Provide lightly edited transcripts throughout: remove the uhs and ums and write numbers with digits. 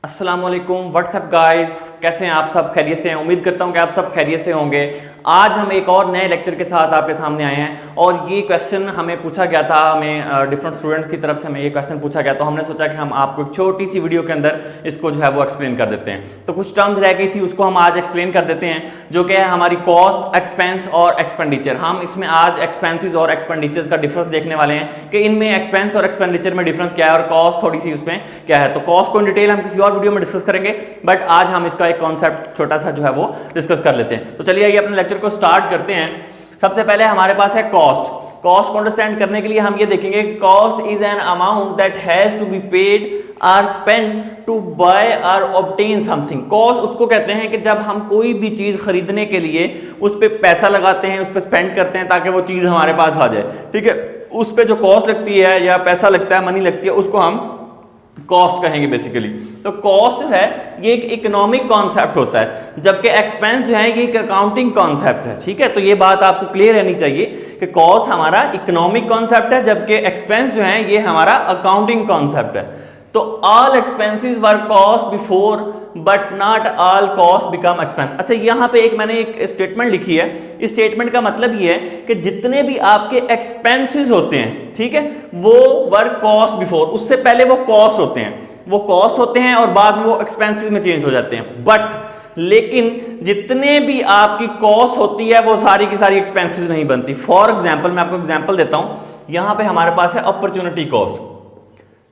अस्सलाम वालेकुम WhatsApp guys, कैसे हैं आप सब? खैरियत से हैं? उम्मीद करता हूं कि आप सब खैरियत से होंगे। आज हम एक और नए लेक्चर के साथ आपके सामने आए हैं और ये क्वेश्चन हमें पूछा गया था, हमें डिफरेंट स्टूडेंट्स की तरफ से हमें ये क्वेश्चन पूछा गया, तो हमने सोचा कि हम आपको एक छोटी सी वीडियो के अंदर इसको जो है वो एक्सप्लेन कर देते हैं। तो कुछ टर्म्स रह गई थी, उसको हम आज एक्सप्लेन कर देते हैं, जो कि है हमारी कॉस्ट, एक्सपेंस और एक्सपेंडिचर। हम इसमें आज एक्सपेंसेस और एक्सपेंडिचर्स का डिफरेंस देखने वाले हैं कि इनमें एक्सपेंस और एक्सपेंडिचर में डिफरेंस क्या है और कॉस्ट थोड़ी सी उसमें क्या है। तो कॉस्ट को इन डिटेल हम किसी और वीडियो में डिस्कस करेंगे, बट आज हम इसका एक कॉन्सेप्ट छोटा सा जो है वो डिस्कस कर लेते हैं। तो चलिए आइए अपने लेक्चर को स्टार्ट करते हैं। सबसे पहले हमारे पास है कॉस्ट। कॉस्ट को अंडरस्टैंड करने के लिए हम ये देखेंगे, cost is an amount that has to be paid or spend to buy or obtain something. Cost उसको कहते हैं कि जब हम कोई भी चीज खरीदने के लिए उस पर पैसा लगाते हैं, उस पर स्पेंड करते हैं ताकि वो चीज हमारे पास आ जाए। ठीक है, उस पर जो कॉस्ट लगती है या पैसा लगता है, मनी लगती है, उसको हम कॉस्ट कहेंगे बेसिकली। तो कॉस्ट जो है ये एक इकोनॉमिक कॉन्सेप्ट होता है, जबकि एक्सपेंस जो है ये एक अकाउंटिंग कॉन्सेप्ट है। ठीक है, तो ये बात आपको क्लियर रहनी चाहिए कि कॉस्ट हमारा इकोनॉमिक कॉन्सेप्ट है, जबकि एक्सपेंस जो है ये हमारा अकाउंटिंग कॉन्सेप्ट है। तो all expenses were cost before but not all cost become expense. अच्छा, यहाँ पे मैंने एक स्टेटमेंट लिखी है। इस स्टेटमेंट का मतलब ये है कि जितने भी आपके एक्सपेंसेस होते हैं, ठीक है, वो वर कॉस्ट बिफोर, उससे पहले वो कॉस्ट होते हैं, वो कॉस्ट होते हैं और बाद में वो एक्सपेंसेस में चेंज हो जाते हैं। बट लेकिन जितने भी आपकी कॉस्ट होती है वो सारी की सारी एक्सपेंसेस नहीं बनती। फॉर एग्जाम्पल, मैं आपको एग्जाम्पल देता हूं। यहां पे हमारे पास है अपॉर्चुनिटी कॉस्ट।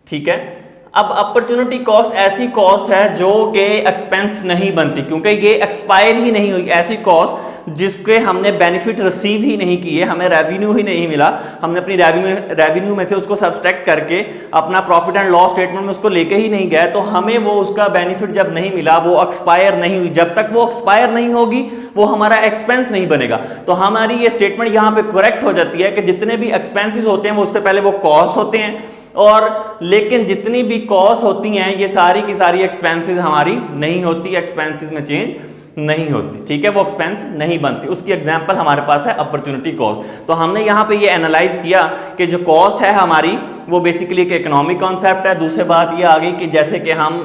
ठीक है, अब अपॉर्चुनिटी कॉस्ट ऐसी कॉस्ट है जो कि एक्सपेंस नहीं बनती, क्योंकि ये एक्सपायर ही नहीं हुई। ऐसी कॉस्ट जिसके हमने बेनिफिट रिसीव ही नहीं किए, हमें रेवेन्यू ही नहीं मिला, हमने अपनी रेवेन्यू में से उसको सब्सट्रैक्ट करके अपना प्रॉफिट एंड लॉस स्टेटमेंट में उसको लेके ही नहीं गए, तो हमें वो उसका बेनिफिट जब नहीं मिला, वो एक्सपायर नहीं हुई। जब तक वो एक्सपायर नहीं होगी वो हमारा एक्सपेंस नहीं बनेगा। तो हमारी ये स्टेटमेंट यहाँ पे करेक्ट हो जाती है कि जितने भी एक्सपेंसेस होते हैं वो उससे पहले वो कॉस्ट होते हैं, और लेकिन जितनी भी कॉस्ट होती हैं ये सारी की सारी एक्सपेंसेस हमारी नहीं होती, एक्सपेंसेस में चेंज नहीं होती। ठीक है, वो एक्सपेंस नहीं बनती। उसकी एग्जांपल हमारे पास है अपॉर्चुनिटी कॉस्ट। तो हमने यहाँ पे ये एनालाइज किया कि जो कॉस्ट है हमारी वो बेसिकली एक इकोनॉमिक कॉन्सेप्ट है। दूसरी बात ये आ गई कि जैसे कि हम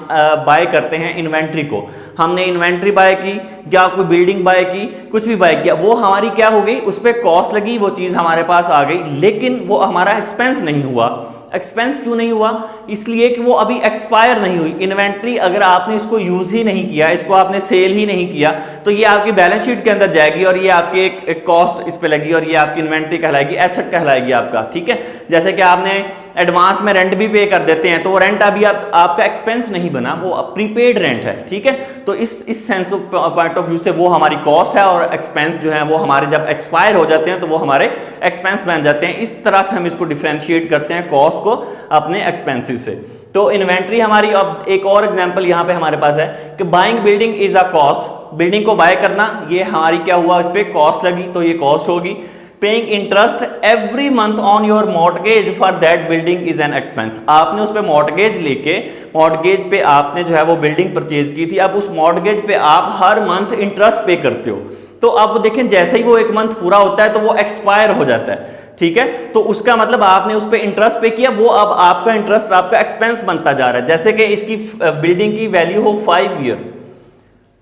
बाय करते हैं इन्वेंट्री को, हमने इन्वेंट्री बाय की या कोई बिल्डिंग बाय की, कुछ भी बाय किया, वो हमारी क्या हो गई, उस पर कॉस्ट लगी, वो चीज़ हमारे पास आ गई, लेकिन वो हमारा एक्सपेंस नहीं हुआ। एक्सपेंस क्यों नहीं हुआ? इसलिए कि वो अभी एक्सपायर नहीं हुई। इन्वेंट्री अगर आपने इसको यूज ही नहीं किया, इसको आपने सेल ही नहीं किया, तो ये आपकी बैलेंस शीट के अंदर जाएगी और ये आपकी एक कॉस्ट इस पे लगी और ये आपकी इन्वेंट्री कहलाएगी, एसेट कहलाएगी आपका। ठीक है, जैसे कि आपने एडवांस में रेंट भी पे कर देते हैं तो वो रेंट अभी आपका एक्सपेंस नहीं बना, वो प्रीपेड रेंट है। ठीक है, तो इस sense of point of view से वो हमारी कॉस्ट है, और एक्सपेंस जो है वो हमारे जब एक्सपायर हो जाते हैं तो वो हमारे एक्सपेंस बन जाते हैं। इस तरह से हम इसको डिफरेंशिएट करते हैं कॉस्ट को अपने एक्सपेंसेस से। तो इन्वेंट्री हमारी, अब एक और एग्जांपल यहाँ पे हमारे पास है कि buying building is a cost. Building को बाय करना, ये हमारी क्या हुआ, इस पे कॉस्ट लगी, तो ये कॉस्ट होगी। Paying interest every month on your mortgage for that building is an expense. आपने उस पे मॉर्टगेज लेके, मॉर्टगेज पे आपने जो है वो बिल्डिंग परचेज की थी, अब उस मॉर्टगेज पे आप हर मंथ इंटरेस्ट पे करते हो। तो अब देखें, जैसे ही वो एक मंथ पूरा होता है तो वो एक्सपायर हो जाता है। ठीक है, तो उसका मतलब आपने उस पर इंटरेस्ट पे किया, वो अब आपका इंटरेस्ट आपका एक्सपेंस बनता जा रहा है। जैसे कि इसकी बिल्डिंग की वैल्यू हो 5 ईयर,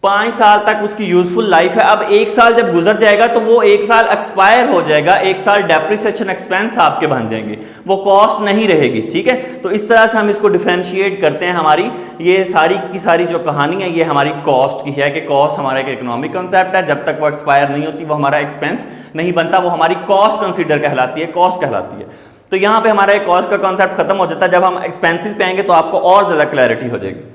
5 साल तक उसकी यूजफुल लाइफ है। अब 1 साल जब गुजर जाएगा तो वो 1 साल एक्सपायर हो जाएगा, 1 साल डेप्रिसिएशन एक्सपेंस आपके बन जाएंगे, वो कॉस्ट नहीं रहेगी। ठीक है, तो इस तरह से हम इसको डिफरेंशिएट करते हैं। हमारी ये सारी की सारी जो कहानी है ये हमारी कॉस्ट की है कि कॉस्ट हमारा एक इकोनॉमिक कॉन्सेप्ट है, जब तक वो एक्सपायर नहीं होती वो हमारा एक्सपेंस नहीं बनता, वो हमारी कॉस्ट कंसीडर कहलाती है, कॉस्ट कहलाती है। तो यहाँ पे हमारा कॉस्ट का कॉन्सेप्ट खत्म हो जाता है। जब हम एक्सपेंसिस पे आएंगे तो आपको और ज्यादा क्लैरिटी हो जाएगी।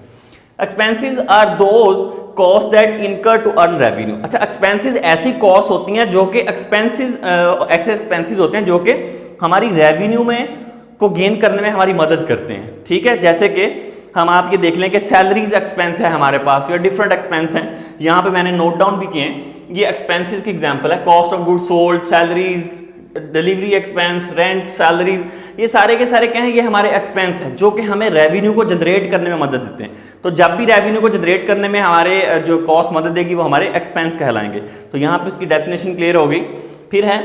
Expenses are those cost that incur to earn revenue. अच्छा, एक्सपेंसेस ऐसी कॉस्ट होती हैं जो कि एक्सपेंसेस होते हैं जो कि हमारी रेवेन्यू में को गेन करने में हमारी मदद करते हैं। ठीक है, जैसे कि हम आप ये देख लें कि सैलरीज एक्सपेंस है हमारे पास, या डिफरेंट एक्सपेंस हैं, यहाँ पे मैंने नोट डाउन भी किए हैं। ये एक्सपेंसेस की एग्जांपल है, cost of good sold, salaries, delivery expense, rent, salaries, ये सारे के सारे क्या हैं, ये हमारे एक्सपेंस हैं जो कि हमें रेवेन्यू को जनरेट करने में मदद देते हैं। तो जब भी रेवेन्यू को जनरेट करने में हमारे जो कॉस्ट मदद देगी वो हमारे एक्सपेंस कहलाएंगे। तो यहाँ पे इसकी डेफिनेशन क्लियर हो गई। फिर है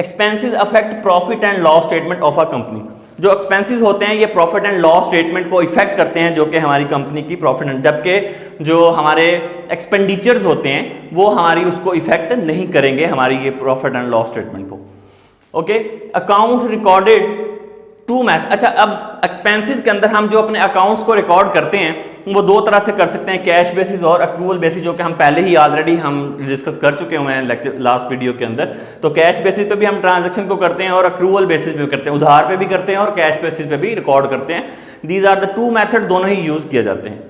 expenses affect profit and loss statement of a company. जो एक्सपेंसेस होते हैं ये प्रॉफिट एंड लॉस स्टेटमेंट को इफेक्ट करते हैं, जो कि हमारी कंपनी की प्रॉफिट एंड, जबकि जो हमारे एक्सपेंडिचर्स होते हैं वो हमारी उसको इफेक्ट नहीं करेंगे, हमारी ये प्रॉफिट एंड लॉस स्टेटमेंट को। Okay, accounts recorded to math. अच्छा, अब एक्सपेंसेस के अंदर हम जो अपने अकाउंट्स को रिकॉर्ड करते हैं वो दो तरह से कर सकते हैं, कैश बेसिस और अक्रूवल बेसिस, जो कि हम पहले ही ऑलरेडी हम डिस्कस कर चुके हुए हैं लेक्चर लास्ट वीडियो के अंदर। तो कैश बेसिस पे भी हम ट्रांजैक्शन को करते हैं और अक्रूवल बेसिस पे भी करते हैं, उधार पे भी करते हैं और कैश बेसिस पे भी रिकॉर्ड करते हैं। These are the two method, दोनों ही यूज किए जाते हैं।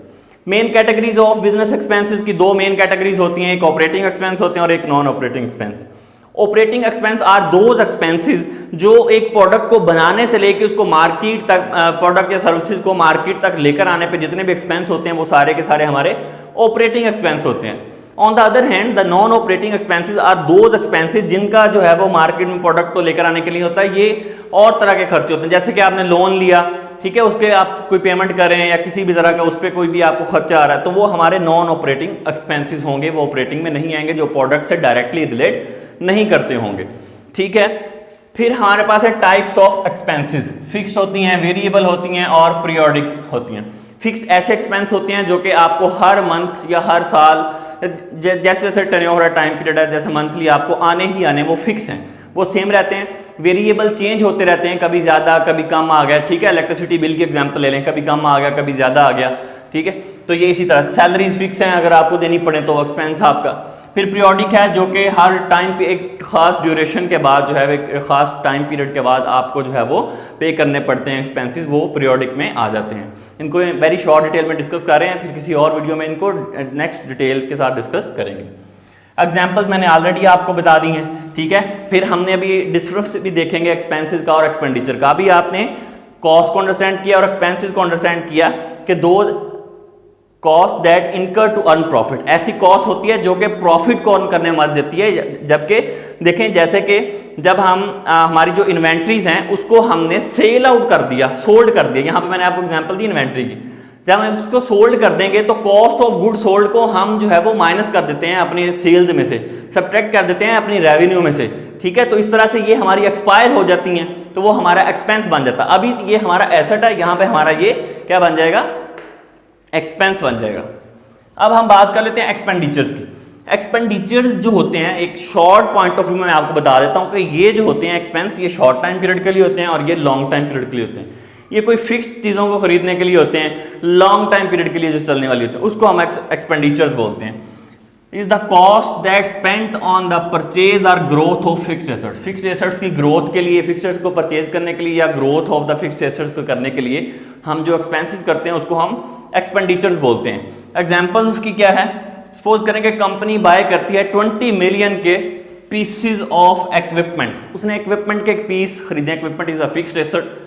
Main categories of business expenses की दो मेन कैटेगरीज होती हैं, एक ऑपरेटिंग एक्सपेंस होते हैं और एक non operating expense. Operating expense are those expenses जो एक प्रोडक्ट को बनाने से लेकर उसको मार्केट तक, प्रोडक्ट या सर्विसेज को मार्केट तक लेकर आने पे जितने भी एक्सपेंस होते हैं वो सारे के सारे हमारे ऑपरेटिंग एक्सपेंस होते हैं। On the other hand the non operating expenses are those expenses जिनका जो है वो मार्केट में प्रोडक्ट को लेकर आने के लिए होता है। ये और तरह के खर्चे होते हैं, जैसे कि आपने लोन लिया, ठीक है, उसके आप कोई पेमेंट कर रहे हैं या किसी भी तरह का उस पर कोई भी आपको खर्चा आ रहा है, तो वो हमारे नॉन ऑपरेटिंग एक्सपेंसेस होंगे, वो ऑपरेटिंग में नहीं आएंगे, जो प्रोडक्ट से डायरेक्टली रिलेट नहीं करते होंगे। ठीक है, फिर हमारे पास है टाइप्स ऑफ एक्सपेंसेस। फिक्स्ड होती हैं, वेरिएबल होती हैं और पीरियोडिक होती हैं। फिक्स्ड ऐसे एक्सपेंस होते हैं जो कि आपको हर मंथ या हर साल जैसे जैसे टर्नओवर टाइम पीरियड है, जैसे मंथली आपको आने ही आने, वो फिक्स हैं, वो सेम रहते हैं। वेरिएबल चेंज होते रहते हैं, कभी ज़्यादा कभी कम आ गया, ठीक है। इलेक्ट्रिसिटी बिल की एग्जांपल ले लें, कभी कम आ गया कभी ज़्यादा आ गया, ठीक है। तो ये इसी तरह सैलरीज फिक्स हैं, अगर आपको देनी पड़े तो एक्सपेंस आपका। फिर पीरियोडिक है जो कि हर टाइम पे एक खास ड्यूरेशन के बाद जो है एक खास टाइम पीरियड के बाद आपको जो है वो पे करने पड़ते हैं एक्सपेंसेस, वो पीरियोडिक में आ जाते हैं। इनको वेरी शॉर्ट डिटेल में डिस्कस कर रहे हैं, फिर किसी और वीडियो में इनको नेक्स्ट डिटेल के साथ डिस्कस करेंगे। एग्जाम्पल्स मैंने ऑलरेडी आपको बता दी हैं, ठीक है। फिर हमने अभी डिफरेंस भी देखेंगे एक्सपेंसेस का और एक्सपेंडिचर का। अभी आपने कॉस्ट को अंडरस्टैंड किया और एक्सपेंसेस को अंडरस्टैंड किया कि दो cost that incur to earn profit, ऐसी कॉस्ट होती है जो कि प्रॉफिट को अर्न करने में मदद देती है। जबकि देखें, जैसे कि जब हम हमारी जो इन्वेंट्रीज हैं उसको हमने सेल आउट कर दिया, सोल्ड कर दिया, यहाँ पे मैंने आपको एग्जांपल दी इन्वेंट्री की, जब हम उसको सोल्ड कर देंगे तो कॉस्ट ऑफ गुड सोल्ड को हम जो है वो माइनस कर देते हैं अपनी सेल्स में से, सब्ट्रैक्ट कर देते हैं अपनी रेवेन्यू में से, ठीक है। तो इस तरह से ये हमारी एक्सपायर हो जाती हैं, तो वो हमारा एक्सपेंस बन जाता है। अभी ये हमारा एसेट है, यहाँ पे हमारा ये क्या बन जाएगा, एक्सपेंस बन जाएगा। अब हम बात कर लेते हैं एक्सपेंडिचर्स की। एक्सपेंडिचर्स जो होते हैं, एक शॉर्ट पॉइंट ऑफ व्यू में मैं आपको बता देता हूं कि ये जो होते हैं एक्सपेंस, ये शॉर्ट टाइम पीरियड के लिए होते हैं और ये लॉन्ग टाइम पीरियड के लिए होते हैं। ये कोई फिक्स्ड चीज़ों को खरीदने के लिए होते हैं, लॉन्ग टाइम पीरियड के लिए जो चलने वाली होते हैं उसको हम एक्सपेंडिचर्स बोलते हैं। Is the cost that spent on the purchase और growth of fixed assets. Fixed assets की ग्रोथ के लिए, फिक्स्ड एसेट्स को परचेज करने के लिए या growth of the fixed assets को करने के लिए हम जो एक्सपेंसेस करते हैं उसको हम एक्सपेंडिचर्स बोलते हैं। एग्जांपल्स उसकी क्या है, सपोज करें कि कंपनी बाय करती है 20 मिलियन के पीसेस ऑफ इक्विपमेंट। उसने इक्विपमेंट के पीस खरीदे, equipment is a fixed asset,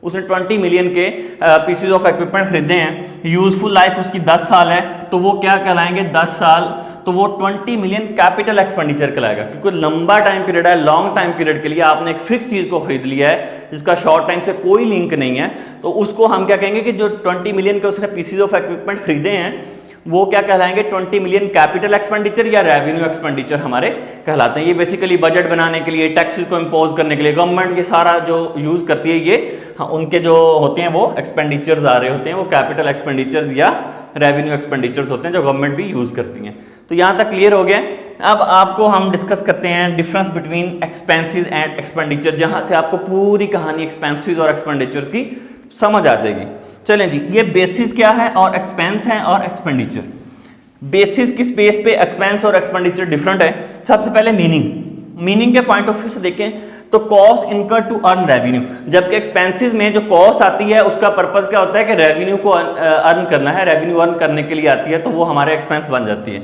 उसने 20 मिलियन के पीसेस ऑफ इक्विपमेंट खरीदे हैं, यूजफुल लाइफ उसकी 10 साल है, तो वो क्या कहलाएंगे, 10 साल, तो वो 20 मिलियन कैपिटल एक्सपेंडिचर कहलाएगा, क्योंकि लंबा टाइम पीरियड है, लॉन्ग टाइम पीरियड के लिए आपने एक फिक्स चीज़ को खरीद लिया है जिसका शॉर्ट टाइम से कोई लिंक नहीं है, तो उसको हम क्या कहेंगे कि जो 20 मिलियन के उसने पीसेस ऑफ इक्विपमेंट खरीदे हैं वो क्या कहलाएंगे, 20 मिलियन कैपिटल एक्सपेंडिचर या रेवेन्यू एक्सपेंडिचर हमारे कहलाते हैं। ये बेसिकली बजट बनाने के लिए, टैक्सेस को इम्पोज करने के लिए गवर्नमेंट ये सारा जो यूज़ करती है, ये उनके जो होते हैं वो एक्सपेंडिचर्स आ रहे होते हैं, वो कैपिटल एक्सपेंडिचर्स या रेवेन्यू एक्सपेंडिचर्स होते हैं जो गवर्नमेंट भी यूज़ करती हैं। तो यहाँ तक क्लियर हो गया। अब आपको हम डिस्कस करते हैं difference between expenses and expenditure, जहाँ से आपको पूरी कहानी एक्सपेंसेस और एक्सपेंडिचर्स की समझ आ जाएगी। चलें जी, ये बेसिस क्या है और एक्सपेंस है और एक्सपेंडिचर। बेसिस किस बेस पे एक्सपेंस और एक्सपेंडिचर डिफरेंट है। सबसे पहले मीनिंग के पॉइंट ऑफ व्यू से देखें तो cost incur to earn revenue, जबकि एक्सपेंसेस में जो कॉस्ट आती है उसका पर्पस क्या होता है कि रेवेन्यू को अर्न करना है, रेवेन्यू अर्न करने के लिए आती है, तो वो हमारे एक्सपेंस बन जाती है।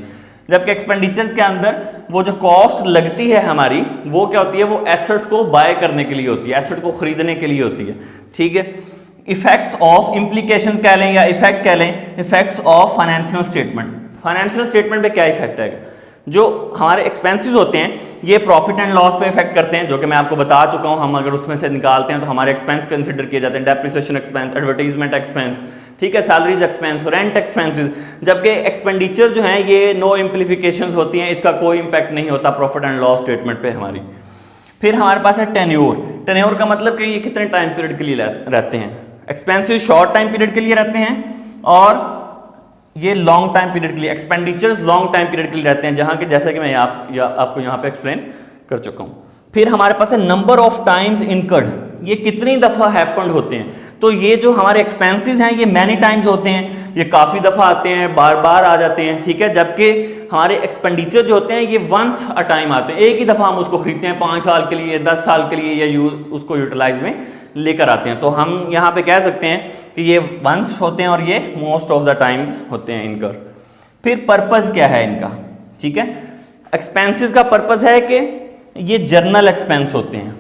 जबकि एक्सपेंडिचर के अंदर वो जो कॉस्ट लगती है हमारी, वो क्या होती है, वो एसेट्स को बाय करने के लिए होती है, एसेट को खरीदने के लिए होती है, ठीक है। इफेक्ट्स ऑफ, इम्प्लीकेशन कह लें या इफेक्ट कह लें, effects of financial statement. Financial statement पे क्या इफेक्ट आएगा, जो हमारे एक्सपेंसेस होते हैं ये प्रॉफिट एंड लॉस पे इफेक्ट करते हैं, जो कि मैं आपको बता चुका हूं। हम अगर उसमें से निकालते हैं तो हमारे एक्सपेंस कंसिडर किए जाते हैं, डेप्रिसिएशन एक्सपेंस, एडवर्टाइजमेंट एक्सपेंस, ठीक है, सैलरीज एक्सपेंस, रेंट एक्सपेंसेस। जबकि एक्सपेंडिचर जो है ये नो इम्प्लीफिकेशंस होती हैं, इसका कोई इंपैक्ट नहीं होता प्रॉफिट एंड लॉस स्टेटमेंट पे हमारी। फिर हमारे पास है टेन्योर। टेन्योर का मतलब कि ये कितने टाइम पीरियड के लिए रहते हैं। एक्सपेंसिव शॉर्ट टाइम पीरियड के लिए रहते हैं और ये लॉन्ग टाइम पीरियड के लिए, एक्सपेंडिचर्स लॉन्ग टाइम पीरियड के लिए रहते हैं, जहां के जैसा कि मैं आपको यहाँ पे एक्सप्लेन कर चुका हूँ। फिर हमारे पास है नंबर ऑफ टाइम्स इनकर्ड, ये कितनी दफ़ा हैपेंड होते हैं। तो ये जो हमारे एक्सपेंसेस हैं ये मैनी टाइम्स होते हैं, ये काफ़ी दफ़ा आते हैं, बार बार आ जाते हैं, ठीक है। जबकि हमारे एक्सपेंडिचर जो होते हैं ये वंस अ टाइम आते हैं, एक ही दफ़ा हम उसको खरीदते हैं 5 साल के लिए, 10 साल के लिए, या उसको यूटिलाइज में लेकर आते हैं। तो हम यहाँ पे कह सकते हैं कि ये वंस होते हैं और ये मोस्ट ऑफ द टाइम्स होते हैं इनकर। फिर पर्पज़ क्या है इनका, ठीक है। एक्सपेंसेस का पर्पज़ है कि ये जर्नल एक्सपेंस होते हैं,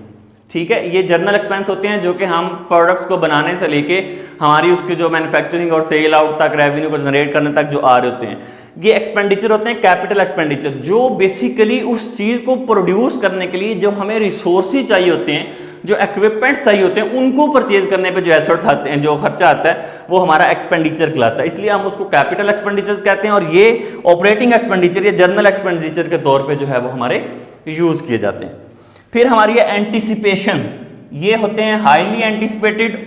ठीक है। ये जर्नल एक्सपेंस होते हैं जो कि हम प्रोडक्ट्स को बनाने से लेके हमारी उसके जो मैन्युफैक्चरिंग और सेल आउट तक, रेवेन्यू को जनरेट करने तक जो आ रहे होते हैं, ये एक्सपेंडिचर होते हैं कैपिटल एक्सपेंडिचर, जो बेसिकली उस चीज़ को प्रोड्यूस करने के लिए जो हमें रिसोर्सेज चाहिए होते हैं, जो इक्विपमेंट चाहिए होते हैं, उनको परचेज करने पे जो एसेट्स आते हैं, जो खर्चा आता है, वो हमारा एक्सपेंडिचर कहलाता है। इसलिए हम उसको कैपिटल एक्सपेंडिचर कहते हैं और ये ऑपरेटिंग एक्सपेंडिचर या जर्नल एक्सपेंडिचर के तौर पे जो है वो हमारे यूज़ किए जाते हैं। फिर हमारी है एंटिसिपेशन, ये होते हैं हाईली एंटिसिपेटेड,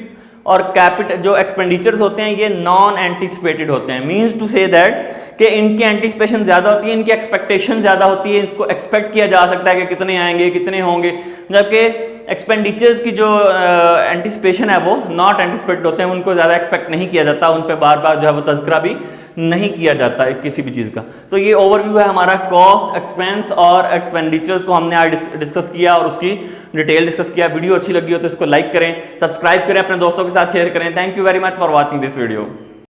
और कैपिटल जो एक्सपेंडिचर्स होते हैं ये नॉन एंटिसिपेटेड होते हैं। मीन्स टू से दैट कि इनकी एंटिसिपेशन ज़्यादा होती है, इनकी एक्सपेक्टेशन ज़्यादा होती है, इसको एक्सपेक्ट किया जा सकता है कि कितने आएंगे, कितने होंगे, जबकि एक्सपेंडिचर्स की जो एंटिसिपेशन है वो नॉट एंटिसिपेटेड होते हैं, उनको ज़्यादा एक्सपेक्ट नहीं किया जाता, उन पर बार बार जो है वो तज़किरा भी नहीं किया जाता है किसी भी चीज़ का। तो ये ओवरव्यू है हमारा कॉस्ट, एक्सपेंस और एक्सपेंडिचर्स को हमने आज डिस्कस किया और उसकी डिटेल डिस्कस किया। वीडियो अच्छी लगी हो तो इसको लाइक करें, सब्सक्राइब करें, अपने दोस्तों के साथ शेयर करें। Thank you very much for watching this video.